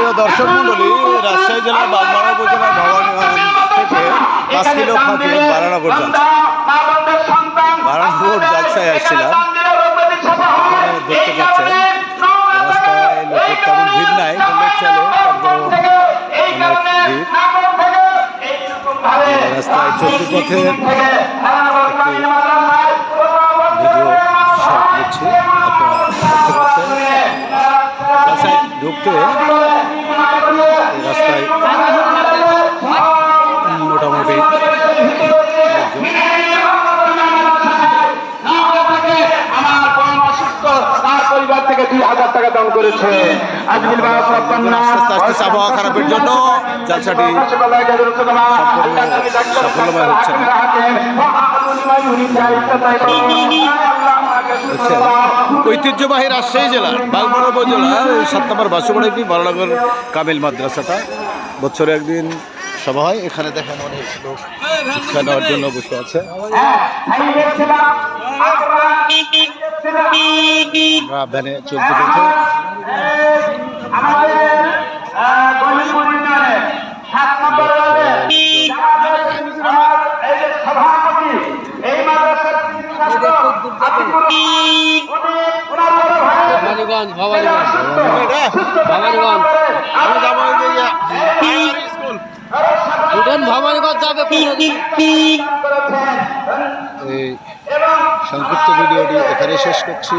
প্রিয় দর্শক মন্ডলী, রাজশাহী জেলার বাগমারা উপজেলার ভবানীগঞ্জ থেকে 5 কিলো ফাঁকে বারানগর যাচ্ছে। বারানগর জালসায় আসছিলাম, দেখতে পাচ্ছেন রাস্তায় লোকের তেমন ভিড় নাই, বললে চলে, তারপরেও অনেক ভিড়। রাস্তায় চলতি পথে ভিডিও শট নিচ্ছি, আপনারা দেখতে পাচ্ছেন। রাস্তায় ঢুকতে রাস্তায় মোটামুটি পরিবার থেকে 2000 টাকা দান করেছে। আবহাওয়া খারাপের জন্য জালসাটি সাফল্যময় হচ্ছে না। ঐতিহ্যবাহী রাজশাহী জেলার বাগমারা উপজেলার 7 নম্বর বাসুবাড়ি বারানগর কামিল মাদ্রাসাটা বছরে একদিন সভা হয়। এখানে দেখেন অনেক লোক শিক্ষা নেওয়ার জন্য বসে আছে। আমরা ভ্যানে চলতে দেখে এই সংক্ষিপ্ত ভিডিওটি এখানে শেষ করছি।